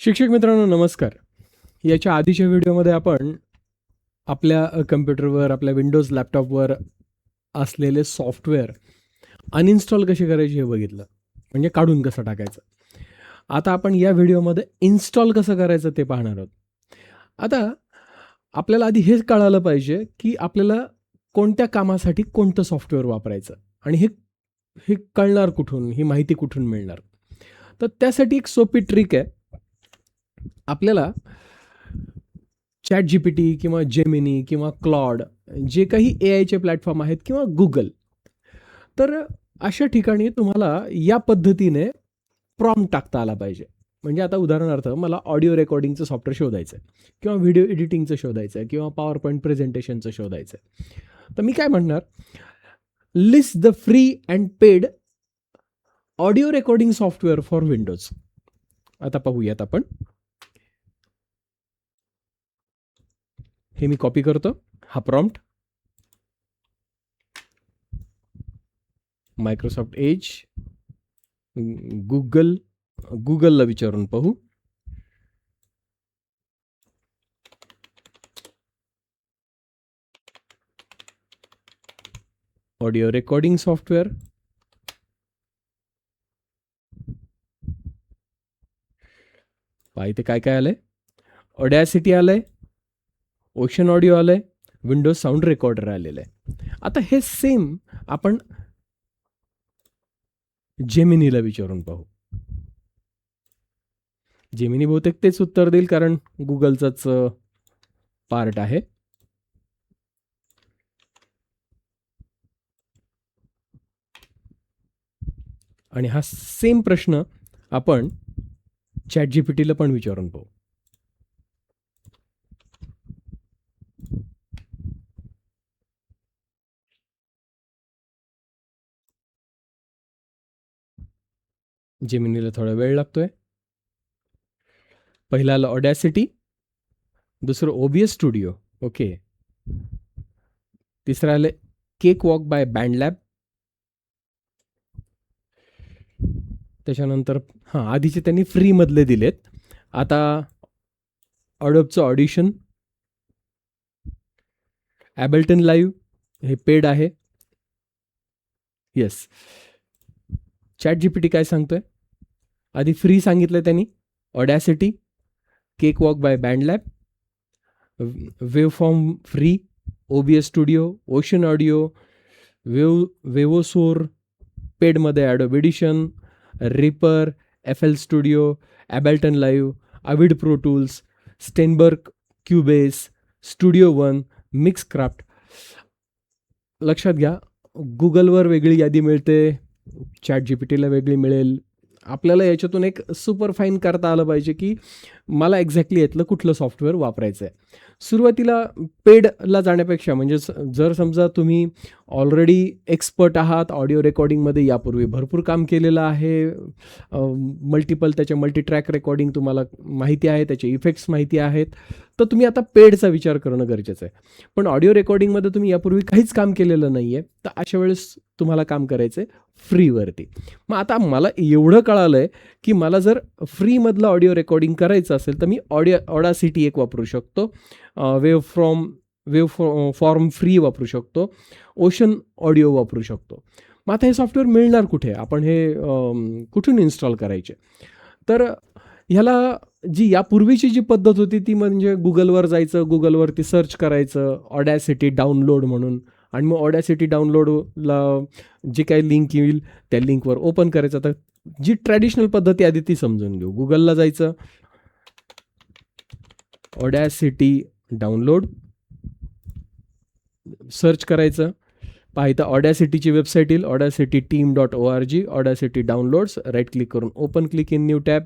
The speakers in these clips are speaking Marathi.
शिक्षक मित्रांनो नमस्कार. याच्या आधीच्या व्हिडिओमध्ये आपण आपल्या कम्प्युटरवर, आपल्या विंडोज लॅपटॉपवर असलेले सॉफ्टवेअर अनइन्स्टॉल कसे करायचे हे बघितलं, म्हणजे काढून कसं टाकायचं. आता आपण या व्हिडिओमध्ये इन्स्टॉल कसं करायचं ते पाहणार आहोत. आता आपल्याला आधी हेच कळालं पाहिजे, की आपल्याला कोणत्या कामासाठी कोणतं सॉफ्टवेअर वापरायचं आणि हे हे कळणार कुठून, ही माहिती कुठून मिळणार. तर त्यासाठी एक सोपी ट्रिक आहे. आपल्याला ChatGPT किंवा जेमिनी किंवा क्लॉड जे काही AIचे प्लॅटफॉर्म आहेत किंवा Google, तर अशा ठिकाणी तुम्हाला या पद्धतीने प्रॉम्प्ट टाकता आला पाहिजे. म्हणजे आता उदाहरणार्थ मला ऑडिओ रेकॉर्डिंगचं सॉफ्टवेअर शोधायचं आहे किंवा व्हिडिओ एडिटिंगचं शोधायचं आहे किंवा पॉवर पॉईंट प्रेझेंटेशनचं शोधायचं आहे. तर मी काय म्हणणार, list the free and paid audio recording software for Windows. आता पाहूयात आपण. हे मी कॉपी करतो, हा प्रॉम्प्ट. मायक्रोसॉफ्ट एज, गुगलला विचारून पाहू. Audio recording software. इथे काय काय आलंय, ऑडॅसिटी आलंय, ओशन ऑडिओ आलंय, विंडोज साऊंड रेकॉर्डर आलेलं आहे. आता हे सेम आपण जेमिनीला विचारून पाहू. जेमिनी बहुतेक तेच उत्तर देईल कारण गुगलचाच पार्ट आहे. आणि हा सेम प्रश्न आपण ChatGPTला पण विचारून पाहू. जेमिनीला थोडा वेळ लागतोय. पहिला आलं ऑडॅसिटी, दुसरं OBS स्टुडिओ, ओके. तिसरं आलं केक वॉक बाय बँडलॅब. त्याच्यानंतर आधीचे त्यांनी फ्रीमधले दिलेत. आता अडोबचं ऑडिशन, ॲबल्टन लाईव्ह हे पेड आहे. येस. ChatGPT काय सांगतोय, आधी फ्री सांगितलं त्यांनी, Audacity, cakewalk by BandLab, waveform free, OBS studio, ocean audio, Wavosaur, पेडमध्ये Adobe edition, Reaper, FL studio, Ableton live, Avid pro tools, Steinberg Cubase, studio one, Mixcraft. लक्षात घ्या, गुगलवर वेगळी यादी मिळते, ChatGPTला वेगळी मिळेल. आपल्याला याच्यातून एक सुपर फाईन करता आलं पाहिजे की मला एक्झॅक्टली यातलं कुठलं सॉफ्टवेअर वापरायचं आहे. सुरुवातीला पेडला जाण्यापेक्षा, म्हणजे जर समजा तुम्ही ऑलरेडी एक्सपर्ट आहात ऑडिओ रेकॉर्डिंगमध्ये, यापूर्वी भरपूर काम केलेलं आहे, त्याच्या मल्टीट्रॅक रेकॉर्डिंग तुम्हाला माहिती आहे, त्याचे इफेक्ट्स माहिती आहेत, तर तुम्ही आता पेडचा विचार करणं गरजेचं आहे. पण ऑडिओ रेकॉर्डिंगमध्ये तुम्ही यापूर्वी काहीच काम केलेलं नाही आहे, तर अशा वेळेस तुम्हाला काम करायचं आहे फ्रीवरती. मग आता मला एवढं कळालं आहे की मला जर फ्रीमधलं ऑडिओ रेकॉर्डिंग करायचं असेल तर मी ऑडासिटी एक वापरू शकतो, वेव फॉर्म फ्री वापरू शकतो, ओशन ऑडिओ वापरू शकतो. मग आता हे सॉफ्टवेअर मिळणार कुठे, आपण हे कुठून इन्स्टॉल करायचे. तर ह्याला जी यापूर्वीची जी पद्धत होती ती म्हणजे गुगलवर जायचं, गुगलवरती सर्च करायचं ऑडॅसिटी डाउनलोड म्हणून, आणि मग ऑडॅसिटी डाउनलोडला जी काही लिंक येईल त्या लिंकवर ओपन करायचं. तर जी ट्रॅडिशनल पद्धती आधी ती समजून घेऊ. गुगलला जायचं, ऑडॅसिटी डाउनलोड सर्च करायचं. पाहिजे ऑडॅसिटीची वेबसाईट येईल, audacityteam.org, ऑडॅसिटी डाउनलोड्स, राईट क्लिक करून open, click in new tab,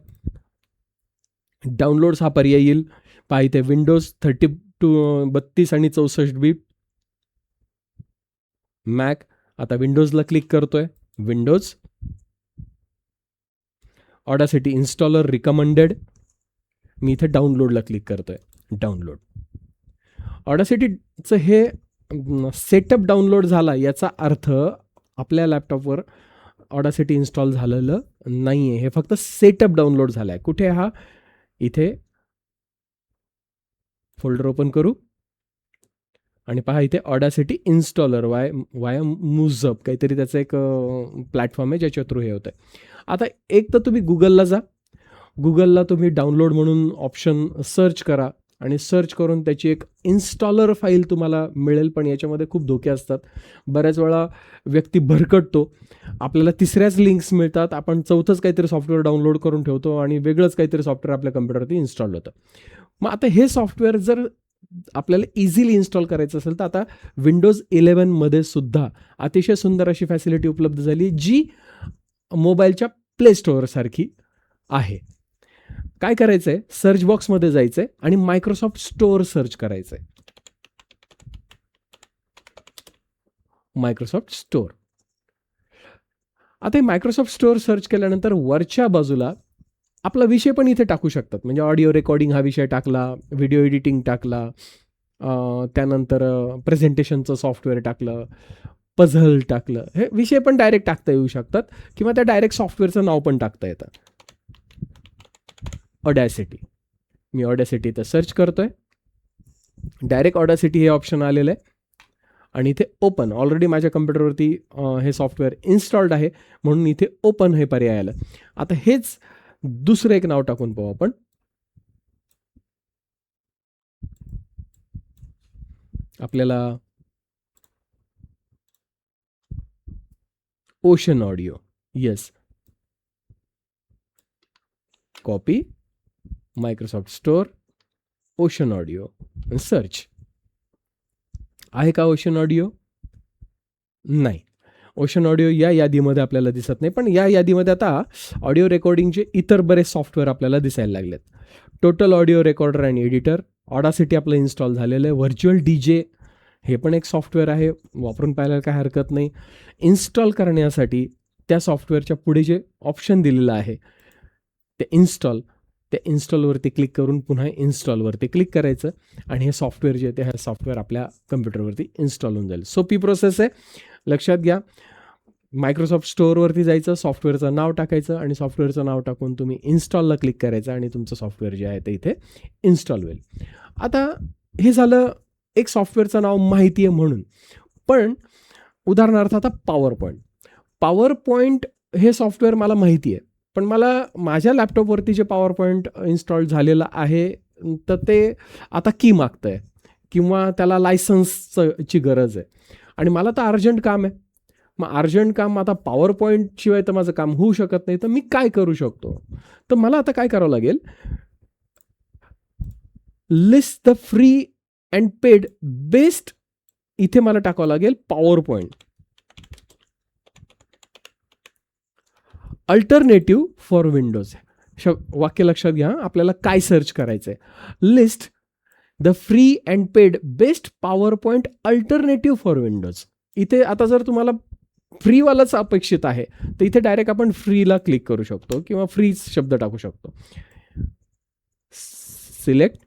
downloads हा पर्याय येईल. पाहिजे विंडोज 32 आणि 64 बीट, मॅक. आता विंडोजला क्लिक करतोय, विंडोज, ऑडासिटी इन्स्टॉलर रिकमेंडेड, मी इथे डाउनलोडला क्लिक करतोय, डाउनलोड. ऑडासिटीचं हे सेटअप डाउनलोड झाला याचा अर्थ आपल्या लॅपटॉपवर ऑडासिटी इन्स्टॉल झालेलं नाही आहे, हे फक्त सेटअप डाउनलोड झालं आहे. कुठे हा, इथे फोल्डर ओपन करू आणि पहा इथे ऑडासिटी इन्स्टॉलर वाया मुझअप काहीतरी त्याचं एक प्लॅटफॉर्म आहे ज्याच्या थ्रू हे होतं आहे. आता एक तर तुम्ही गुगलला जा, गुगलला तुम्ही डाउनलोड म्हणून ऑप्शन सर्च करा आणि सर्च करून त्याची एक इन्स्टॉलर फाईल तुम्हाला मिळेल, पण याच्यामध्ये खूप धोके असतात. बऱ्याच वेळा व्यक्ती भरकटतो, आपल्याला तिसऱ्याच लिंक्स मिळतात, आपण चौथंच काहीतरी सॉफ्टवेअर डाउनलोड करून ठेवतो आणि वेगळंच काहीतरी सॉफ्टवेअर आपल्या कम्प्युटरवरती इन्स्टॉल होतं. मग आता हे सॉफ्टवेअर जर आपल्याला इझिली इन्स्टॉल करायचं असेल तर आता विंडोज 11मध्ये सुद्धा अतिशय सुंदर अशी फॅसिलिटी उपलब्ध झाली जी मोबाईलच्या प्ले स्टोअरसारखी आहे. काय करायचंय, सर्च बॉक्समध्ये जायचंय आणि मायक्रोसॉफ्ट स्टोअर सर्च करायचंय. Microsoft store. आता मायक्रोसॉफ्ट स्टोअर सर्च केल्यानंतर वरच्या बाजूला आपला विषय पण इथे टाकू शकतात. म्हणजे ऑडिओ रेकॉर्डिंग हा विषय टाकला, व्हिडिओ एडिटिंग टाकला, त्यानंतर प्रेझेंटेशनचं सॉफ्टवेअर टाकलं, पझल टाकलं, हे विषय पण डायरेक्ट टाकता येऊ शकतात किंवा त्या डायरेक्ट सॉफ्टवेअरचं नाव पण टाकता येतं. ऑडॅसिटी. मी ऑडॅसिटी इथं सर्च करतोय, डायरेक्ट ऑडॅसिटी हे ऑप्शन आलेलं आहे आणि इथे ओपन. ऑलरेडी माझ्या कम्प्युटरवरती हे सॉफ्टवेअर इन्स्टॉल्ड आहे म्हणून इथे ओपन हे पर्याय आलं. आता हेच दुसरं एक नाव टाकून पाहू आपण. आपल्याला ocean audio, yes, copy, Microsoft store, ocean audio, search. आहे का ओशन ऑडिओ? नाही, ओशन ऑडिओ या यादीमध्ये आपल्याला दिसत नाही. पण या यादीमध्ये आता ऑडिओ रेकॉर्डिंगचे इतर बरेच सॉफ्टवेअर आपल्याला दिसायला लागलेत. टोटल ऑडिओ रेकॉर्डर आणि एडिटर, ऑडासिटी आपलं इन्स्टॉल झालेलं आहे. व्हर्च्युअल डीजे हे पण एक सॉफ्टवेअर आहे, वापरून पाहायला काय हरकत नाही. इन्स्टॉल करण्यासाठी त्या सॉफ्टवेअरच्या पुढे जे ऑप्शन दिलेलं आहे ते इन्स्टॉल, त्या इन्स्टॉलवरती क्लिक करून पुन्हा इन्स्टॉलवरती क्लिक करायचं आणि हे सॉफ्टवेअर जे आहे, हे सॉफ्टवेअर आपल्या कम्प्युटरवरती इन्स्टॉल होऊन जाईल. सोपी प्रोसेस आहे, लक्षात घ्या. मायक्रोसॉफ्ट स्टोअरवरती जायचं, सॉफ्टवेअरचं नाव टाकायचं आणि सॉफ्टवेअरचं नाव टाकून तुम्ही इन्स्टॉलला क्लिक करायचं आणि तुमचं सॉफ्टवेअर जे आहे ते इथे इन्स्टॉल होईल. आता हे झालं एक सॉफ्टवेअरचं नाव माहिती आहे म्हणून. पण उदाहरणार्थ आता पॉवर पॉईंट हे सॉफ्टवेअर मला माहिती आहे, पण मला माझ्या लॅपटॉपवरती जे पॉवर पॉईंट इन्स्टॉल झालेलं आहे तर ते आता की मागतं आहे किंवा त्याला लायसन्सची गरज आहे आणि मला तर अर्जंट काम आहे. मग अर्जंट काम आता पॉवर पॉईंटशिवाय तर माझं काम होऊ शकत नाही. तर मी काय करू शकतो, तर मला आता काय करावं लागेल, list the free and paid best, इथे मला टाकावं लागेल power point alternative for Windows. वाक्य लक्षात घ्या, आपल्याला काय सर्च करायचं आहे, list the free and paid best power point alternative for Windows. इथे आता जर तुम्हाला फ्रीवालाच अपेक्षित आहे तर इथे डायरेक्ट आपण फ्रीला क्लिक करू शकतो किंवा फ्री शब्द टाकू शकतो. Select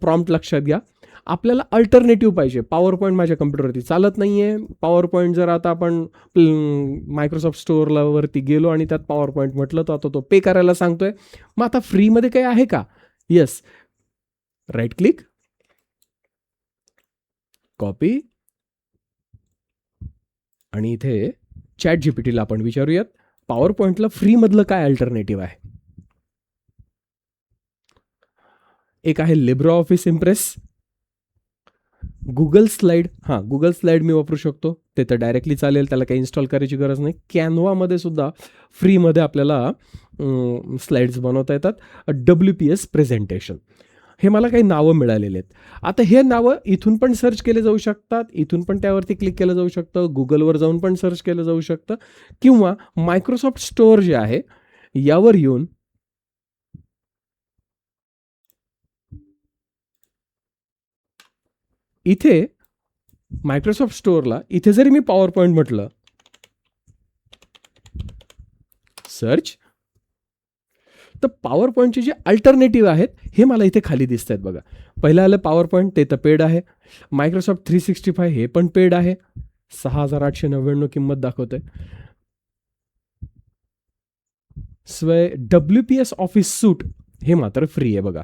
prompt. लक्षात घ्या, आपल्याला अल्टरनेटिव्ह पाहिजे. पॉवर पॉईंट माझ्या कम्प्युटरवरती चालत नाही आहे. पॉवर पॉईंट जर आता आपण मायक्रोसॉफ्ट स्टोअरला वरती गेलो आणि त्यात पॉवर पॉईंट म्हटलं तर आता तो पे करायला सांगतोय. मग आता फ्रीमध्ये काही आहे का? येस, राईट क्लिक, कॉपी आणि इथे चॅट जीपीटीला आपण विचारूयात पॉवर पॉईंटला फ्रीमधलं काय अल्टरनेटिव्ह आहे. एक आहे Libre office impress, Google slide. हां, गुगल स्लाईड मी वापरू शकतो, ते तर डायरेक्टली चालेल, त्याला काही इन्स्टॉल करायची गरज नाही. कॅनवामध्ये सुद्धा फ्रीमध्ये आपल्याला स्लाईड्स बनवता येतात. WPS प्रेझेंटेशन, हे मला काही नावं मिळालेले आहेत. आता हे नावं इथून पण सर्च केले जाऊ शकतात, इथून पण त्यावरती क्लिक केलं जाऊ शकतं, गुगलवर जाऊन पण सर्च केलं जाऊ शकतं किंवा मायक्रोसॉफ्ट स्टोअर जे आहे यावर येऊन इथे मायक्रोसॉफ्ट स्टोअरला इथे जरी मी पॉवर पॉईंट म्हटलं सर्च, तर पॉवर पॉईंटचे जे अल्टरनेटिव्ह आहेत हे मला इथे खाली दिसत आहेत बघा. पहिलं आलं पॉवर पॉईंट, ते तर पेड आहे. मायक्रोसॉफ्ट 365 हे पण पेड आहे, 6,899 किंमत दाखवते. WPS ऑफिस सूट हे मात्र फ्री आहे बघा.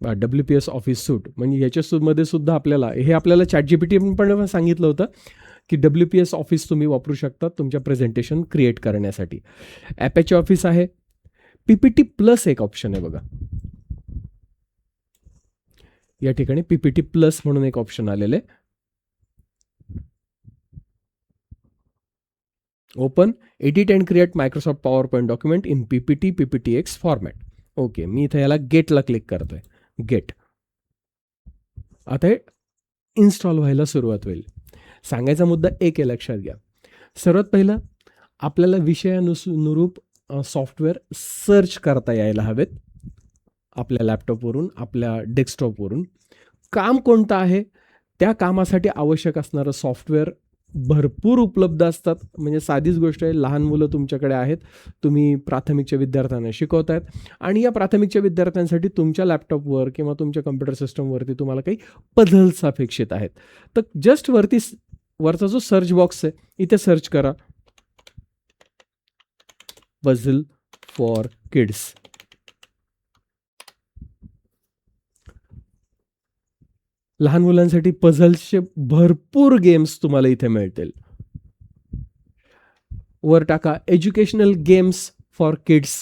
WPS ऑफिस सूट म्हणजे याच्यामध्ये सुद्धा आपल्याला हे आपल्याला ChatGPT पण सांगितलं होतं की WPS ऑफिस तुम्ही वापरू शकता तुमच्या प्रेझेंटेशन क्रिएट करण्यासाठी. ॲपॅचे ऑफिस आहे. PPT प्लस एक ऑप्शन आहे बघा. या ठिकाणी PPT प्लस म्हणून एक ऑप्शन आलेलं आहे. Open, edit and create Microsoft PowerPoint document in PPTX format. Okay, मी इथं याला गेटला क्लिक करतोय. गेट. आता हे इन्स्टॉल व्हायला सुरुवात होईल. सांगायचा मुद्दा एक आहे, लक्षात घ्या. सर्वात पहिलं आपल्याला विषयानुरूप सॉफ्टवेअर सर्च करता यायला हवेत आपल्या लॅपटॉपवरून, आपल्या डेस्कटॉपवरून. काम कोणतं आहे त्या कामासाठी आवश्यक असणारं सॉफ्टवेअर भरपूर उपलब्ध असतात. म्हणजे साधीच गोष्ट आहे, लहान मुलं तुमच्याकडे आहेत, तुम्ही प्राथमिकच्या विद्यार्थ्यांना शिकवतायत आणि या प्राथमिकच्या विद्यार्थ्यांसाठी तुमच्या लॅपटॉपवर किंवा तुमच्या कम्प्युटर सिस्टमवरती तुम्हाला काही पझल्स अपेक्षित आहेत. तर जस्ट वरचा जो सर्च बॉक्स आहे इथे सर्च करा, पझल फॉर किड्स. लहान मुलांसाठी पझल्सचे भरपूर गेम्स तुम्हाला इथे मिळतील. वर टाका educational games for kids.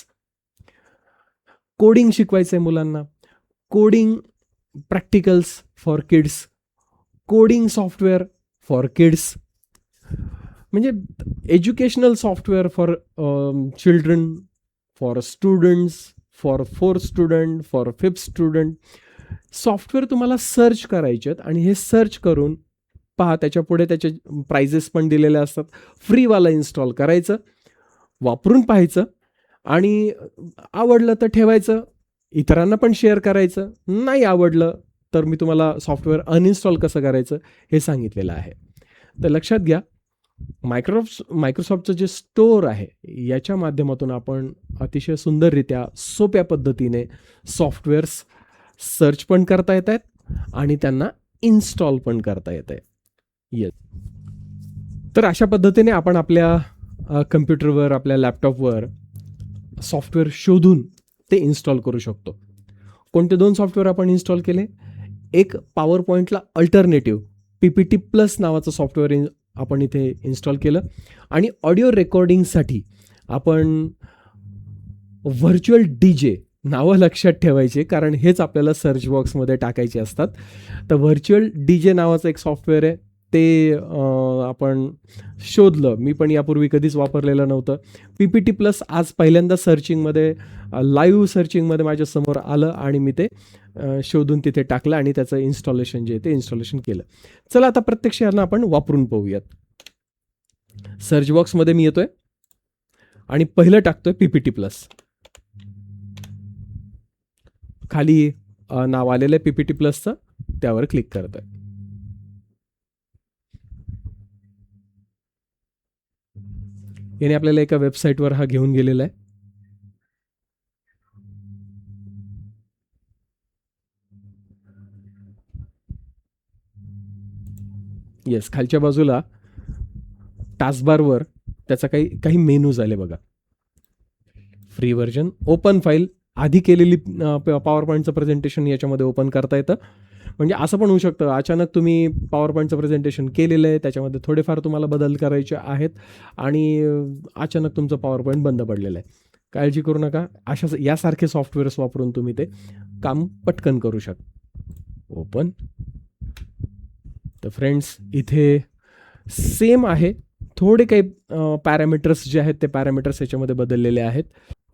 Coding शिकवायचं आहे मुलांना, coding practicals for kids, coding software for kids. म्हणजे educational software for children, for students, for 4th student, for 5th student. Software तुम्हाला सर्च करायचे आहेत आणि हे सर्च करून पहा, त्याच्या पुढे त्याचे प्राइजेस पण दिलेले असतात. फ्रीवाला इन्स्टॉल करायचं, वापरून पाहायचं आणि आवडलं तर ठेवायचं, इतरांना पण शेअर करायचं. नाही आवडलं तर मी तुम्हाला सॉफ्टवेअर अनइन्स्टॉल कसं करायचं हे सांगितलेलं आहे. तर लक्षात घ्या, मायक्रोसॉफ्टचं जे स्टोअर आहे याच्या माध्यमातून आपण अतिशय सुंदररित्या सोप्या पद्धतीने सॉफ्टवेअर्स सर्च पण करता येत आहेत आणि त्यांना इन्स्टॉल पण करता येत आहे. येस. तर अशा पद्धतीने आपण आपल्या कम्प्युटरवर, आपल्या लॅपटॉपवर सॉफ्टवेअर शोधून ते इन्स्टॉल करू शकतो. कोणते 2 सॉफ्टवेअर आपण इन्स्टॉल केले? एक पॉवर पॉईंटला अल्टरनेटिव्ह PPT प्लस नावाचं सॉफ्टवेअर आपण इथे इन्स्टॉल केलं आणि ऑडिओ रेकॉर्डिंगसाठी आपण व्हर्च्युअल DJ नावं लक्षात ठेवायचे, कारण हेच आपल्याला सर्च बॉक्समध्ये टाकायचे असतात. तर व्हर्च्युअल DJ नावाचं एक सॉफ्टवेअर आहे, ते आपण शोधलं. मी पण यापूर्वी कधीच वापरलेलं नव्हतं. PPT प्लस आज पहिल्यांदा सर्चिंगमध्ये, लाईव्ह सर्चिंगमध्ये माझ्यासमोर आलं आणि मी ते शोधून तिथे टाकलं आणि त्याचं इन्स्टॉलेशन जे आहे ते इन्स्टॉलेशन केलं. चला आता प्रत्यक्ष यांना आपण वापरून पाहूयात. सर्च बॉक्समध्ये मी येतोय आणि पहिलं टाकतोय PPT प्लस. खाली नाव आलेलं आहे PPT प्लसचं, त्यावर क्लिक करतोय. याने आपल्याला एका वेबसाईटवर हा घेऊन गेलेला आहे. येस, खालच्या बाजूला टास्कबारवर त्याचा काही मेनूज आले बघा. फ्री व्हर्जन, ओपन फाईल, आधी केलेली पॉवर पॉईंटचं प्रेझेंटेशन याच्यामध्ये ओपन करता येतं. म्हणजे असं पण होऊ शकतं, अचानक तुम्ही पॉवर पॉईंटचं प्रेझेंटेशन केलेलं आहे, त्याच्यामध्ये थोडेफार तुम्हाला बदल करायचे आहेत आणि अचानक तुमचं पॉवर पॉईंट बंद पडलेलं आहे. काळजी करू नका, यासारखे सॉफ्टवेअर्स वापरून तुम्ही ते काम पटकन करू शकता. ओपन. तर फ्रेंड्स, इथे सेम आहे, थोडे काही पॅरामीटर्स जे आहेत ते पॅरामीटर्स याच्यामध्ये बदललेले आहेत.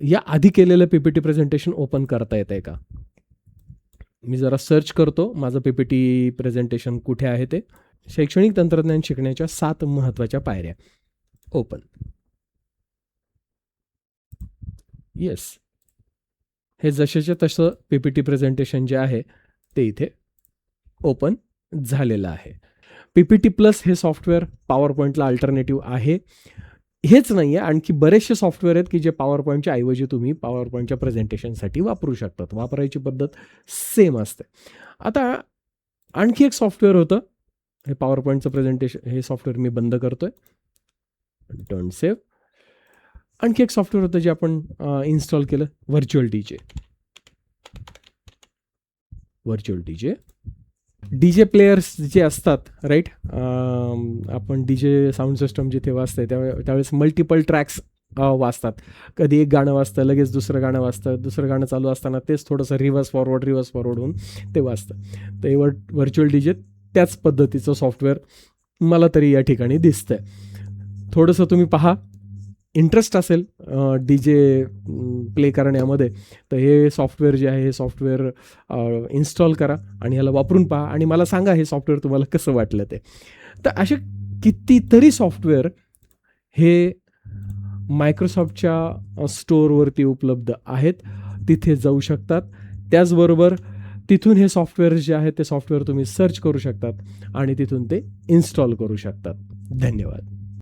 या आधी केलेलं PPT प्रेझेंटेशन ओपन करता येत आहे का? मी जरा सर्च करतो माझं PPT प्रेझेंटेशन कुठे आहे ते. शैक्षणिक तंत्रज्ञान शिकण्याच्या 7 महत्त्वाच्या पायऱ्या. ओपन. येस, हे जसेच्या तसं PPT प्रेझेंटेशन जे आहे ते इथे ओपन झालेलं आहे. PPT प्लस हे सॉफ्टवेअर पॉवर पॉईंटला अल्टरनेटिव्ह आहे. हेच नाही आहे, आणखी बरेचसे सॉफ्टवेअर आहेत की जे पॉवर पॉईंटच्या ऐवजी तुम्ही पॉवर पॉईंटच्या प्रेझेंटेशनसाठी वापरू शकतात. वापरायची पद्धत सेम असते. आता आणखी एक सॉफ्टवेअर होतं, हे पॉवर पॉईंटचं प्रेझेंटेशन, हे सॉफ्टवेअर मी बंद करतोय. Don't save. आणखी एक सॉफ्टवेअर होतं जे आपण इन्स्टॉल केलं, व्हर्च्युअल डीजे प्लेयर्स जे असतात राईट, आपण डीजे साऊंड सिस्टम जिथे वाजते त्यावेळेस मल्टिपल ट्रॅक्स वाजतात. कधी एक गाणं वाजतं, लगेच दुसरं गाणं वाजतं, दुसरं गाणं चालू असताना तेच थोडंसं रिव्हर्स फॉरवर्ड होऊन ते वाजतं. तर हे व्हर्च्युअल डीजे त्याच पद्धतीचं सॉफ्टवेअर मला तरी या ठिकाणी दिसतंय. थोडंसं तुम्ही पहा, इंटरेस्ट असेल डी जे प्ले करण्यामध्ये, तर हे सॉफ्टवेअर जे आहे हे सॉफ्टवेअर इन्स्टॉल करा आणि ह्याला वापरून पहा आणि मला सांगा हे सॉफ्टवेअर तुम्हाला कसं वाटलं ते. तर असे कितीतरी सॉफ्टवेअर हे मायक्रोसॉफ्टच्या स्टोअरवरती उपलब्ध आहेत, तिथे जाऊ शकतात. त्याचबरोबर तिथून हे सॉफ्टवेअर जे आहेत ते सॉफ्टवेअर तुम्ही सर्च करू शकतात आणि तिथून ते इन्स्टॉल करू शकतात. धन्यवाद.